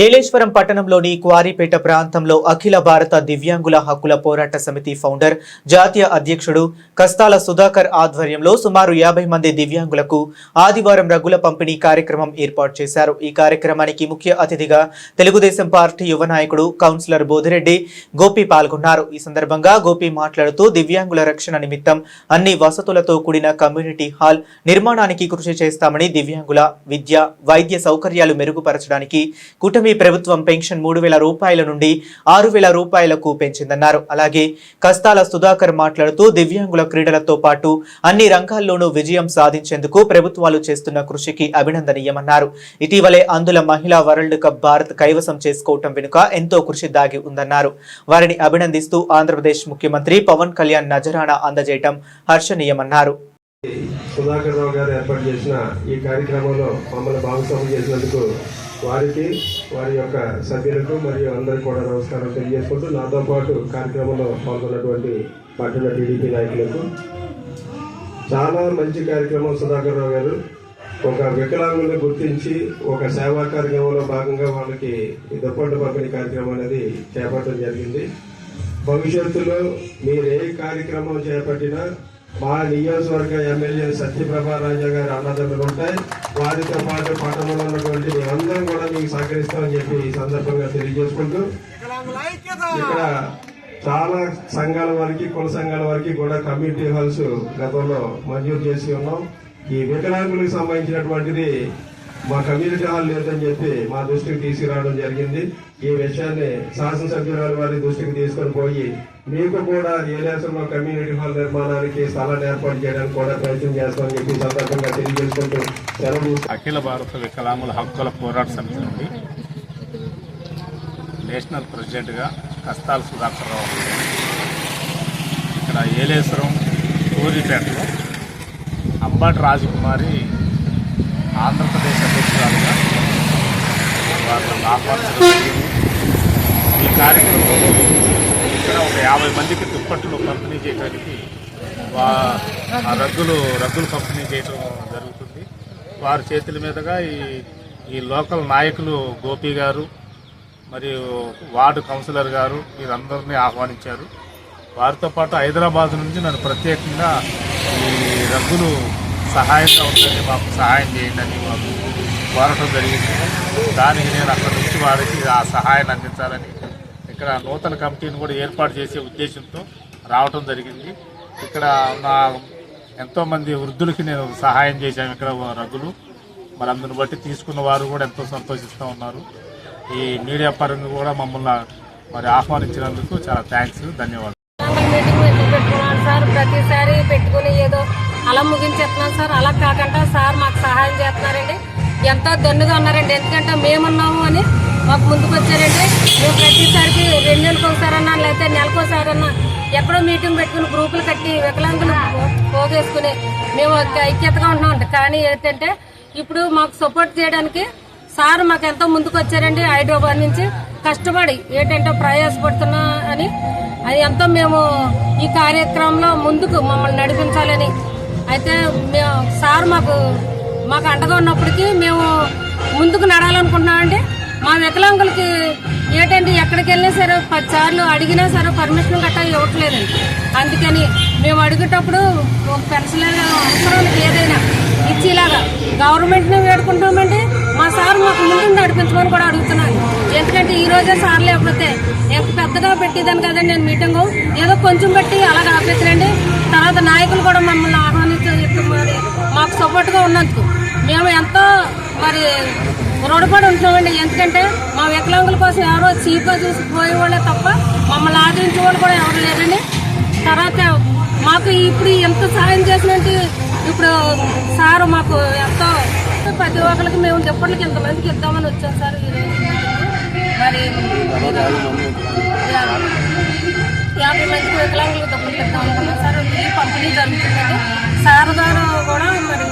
ఏలేశ్వరం పట్టణంలోని క్వారీపేట ప్రాంతంలో అఖిల భారత దివ్యాంగుల హక్కుల పోరాట సమితి ఫౌండర్ జాతీయ అధ్యక్షుడు కస్తాల సుధాకర్ ఆధ్వర్యంలో సుమారు 50 మంది దివ్యాంగులకు ఆదివారం రగ్గుల పంపిణీ కార్యక్రమం ఏర్పాటు చేశారు। ఈ కార్యక్రమానికి ముఖ్య అతిథిగా తెలుగుదేశం పార్టీ యువ నాయకుడు కౌన్సిలర్ బోధిరెడ్డి గోపి పాల్గొన్నారు। ఈ సందర్భంగా గోపి మాట్లాడుతూ దివ్యాంగుల రక్షణ నిమిత్తం అన్ని వసతులతో కూడిన కమ్యూనిటీ హాల్ నిర్మాణానికి కృషి చేస్తామని, దివ్యాంగుల విద్య వైద్య సౌకర్యాలు మెరుగుపరచడానికి కూటమి ప్రభుత్వం పెన్షన్ 3000 రూపాయల నుండి 6000 రూపాయలకు పెంచిందన్నారు। అలాగే కస్తాల సుధాకర్ మాట్లాడుతూ దివ్యాంగుల క్రీడలతో పాటు అన్ని రంగాల్లోనూ విజయం సాధించేందుకు ప్రభుత్వాలు చేస్తున్న కృషికి అభినందనీయమన్నారు। ఇటీవలే అందుల మహిళా వరల్డ్ కప్ భారత్ కైవసం చేసుకోవటం వెనుక ఎంతో కృషి దాగి ఉందన్నారు। వారిని అభినందిస్తూ ఆంధ్రప్రదేశ్ ముఖ్యమంత్రి పవన్ కళ్యాణ్ నజరానా అందజేయటం హర్షణీయమన్నారు। సుధాకర్ రావు గారు ఏర్పాటు చేసిన ఈ కార్యక్రమంలో మమ్మల్ని భాగస్వామ్యం చేసినందుకు వారికి, వారి యొక్క సభ్యులకు మరియు అందరికీ కూడా నమస్కారం తెలియజేసుకుంటూ, నాతో పాటు కార్యక్రమంలో పాల్గొన్నటువంటి పట్టణ టీడీపీ నాయకులకు చాలా మంచి కార్యక్రమం సుధాకర్ రావు గారు ఒక వికలాంగులను గుర్తించి ఒక సేవా కార్యక్రమంలో భాగంగా వాళ్ళకి ఈ దుప్పట్ల పంపిణీ కార్యక్రమం అనేది చేపట్టడం జరిగింది। భవిష్యత్తులో మీరు ఏ కార్యక్రమం చేపట్టినా మా నియోజకవర్గ ఎమ్మెల్యే సత్యప్రభా రాజా గారి అన్నదమ్ములు ఉంటాయి, వారితో పాటు పట్టణంలో ఉన్నటువంటి మేమందరం కూడా మీకు సహకరిస్తామని చెప్పి ఈ సందర్భంగా తెలియజేసుకుంటూ, ఇక్కడ చాలా సంఘాల వారికి, కుల సంఘాల వారికి కూడా కమ్యూనిటీ హాల్స్ గతంలో మంజూరు చేసి ఉన్నాం। ఈ వికలాంగులకు సంబంధించినటువంటిది మా కమ్యూనిటీ హాల్ లేదని చెప్పి మా దృష్టికి తీసుకురావడం జరిగింది। ఈ విషయాన్ని శాసనసభ్యురాలు వారి దృష్టికి తీసుకొని పోయి మీకు కూడా ఏలేశ్వరంలో కమ్యూనిటీ హాల్ నిర్మాణానికి స్థలాన్ని ఏర్పాటు చేయడానికి కూడా ప్రయత్నం చేస్తామని చెప్పి సందర్భంగా తెలియజేసుకుంటూ సెలవు। అఖిల భారత వికలాంగుల హక్కుల పోరాట సమితి నుండి నేషనల్ ప్రెసిడెంట్గా కస్తాల సుధాకర్ రావు ఇక్కడ ఏలేశ్వరం క్వారీపేటలో అంబటి రాజకుమారి ఆంధ్రప్రదేశ్ అధ్యక్షురాలుగా వారిని ఆహ్వానించడం। ఈ కార్యక్రమంలో ఇక్కడ ఒక 50 మందికి దుప్పట్లు పంపిణీ చేయడానికి రగ్గులు పంపిణీ చేయడం జరుగుతుంది। వారి చేతుల మీదుగా ఈ లోకల్ నాయకులు గోపి గారు మరియు వార్డు కౌన్సిలర్ గారు వీరందరినీ ఆహ్వానించారు। వారితో పాటు హైదరాబాద్ నుంచి నన్ను ప్రత్యేకంగా ఈ రగ్గులు సహాయంగా ఉందని, మాకు సహాయం చేయండి అని మాకు కోరటం జరిగింది। దానికి నేను అక్కడి నుంచి వారికి ఆ సహాయాన్ని అందించాలని ఇక్కడ నూతన కమిటీని కూడా ఏర్పాటు చేసే ఉద్దేశంతో రావటం జరిగింది। ఇక్కడ నా ఎంతోమంది వృద్ధులకి నేను సహాయం చేశాను ఇక్కడ రగ్గులు, మరి అందుని బట్టి తీసుకున్న వారు కూడా ఎంతో సంతోషిస్తూ ఉన్నారు। ఈ మీడియా పరంగా కూడా మమ్మల్ని మరి ఆహ్వానించినందుకు చాలా థ్యాంక్స్, ధన్యవాదాలు। ప్రతిసారి పెట్టుకుని ఏదో అలా ముగించేస్తున్నాం సార్, అలా కాకుండా సార్ మాకు సహాయం చేస్తున్నారండి, ఎంతో దన్నుగా ఉన్నారండి। ఎందుకంటే మేమున్నాము అని మాకు ముందుకు వచ్చారండి। మేము ప్రతిసారికి 2 నెలలకు ఒకసారన్నా లేకపోతే నెలకోసారన్నా ఎక్కడో మీటింగ్ పెట్టుకుని గ్రూపులు కట్టి వికలాంగులు పోగేసుకుని మేము ఐక్యతగా ఉంటున్నామండి। కానీ ఏంటంటే ఇప్పుడు మాకు సపోర్ట్ చేయడానికి సార్ మాకు ఎంతో ముందుకు వచ్చారండి। హైదరాబాద్ నుంచి కష్టపడి ఏంటంటే ప్రయాసపడుతున్నా అని అది ఎంతో మేము ఈ కార్యక్రమంలో ముందుకు మమ్మల్ని నడిపించాలని అయితే సార్ మాకు అండగా ఉన్నప్పటికీ మేము ముందుకు నడాలనుకుంటున్నామండి। మా వికలాంగులకి ఏంటంటే ఎక్కడికి వెళ్ళినా సరే 10 సార్లు అడిగినా సరే పర్మిషన్ గట్టా ఇవ్వట్లేదండి। అందుకని మేము అడిగేటప్పుడు పెన్షన్ అవసరం ఏదైనా ఇచ్చేలాగా గవర్నమెంట్ని వేడుకుంటామండి। మా సార్ మాకు ముందు నడిపించమని కూడా అడుగుతున్నాను। ఎందుకంటే ఈ రోజే సార్ లేకపోతే ఎంత పెద్దగా పెట్టేదాన్ని కదండి నేను మీటింగు, ఏదో కొంచెం పెట్టి అలాగ ఆపేసారండి। తర్వాత నాయకులు కూడా మమ్మల్ని ఆహ్వానించి మరి మాకు సపోర్ట్గా ఉన్నందుకు మేము ఎంతో మరి రుణపడి ఉంటున్నామండి। ఎందుకంటే మా వికలాంగుల కోసం ఎవరో చీప్గా చూసి పోయేవాళ్ళే తప్ప మమ్మల్ని ఆదరించే వాళ్ళు కూడా ఎవరు లేరండి। తర్వాత మాకు ఇప్పుడు ఎంత సహాయం చేసినట్టు ఇప్పుడు సార్ మాకు ఎంతో ప్రతి ఒక్కరికి మేము దుప్పట్లకి ఎంతమందికి ఇద్దామని వచ్చాం సార్ ఈరోజు। మరి 50 మందికి వికలాంగులకు దుప్పట్లు ఇద్దామనుకున్నాం సార్। ఈ పంపిణీ జరుగుతుందండి, సార్ గారు కూడా మరి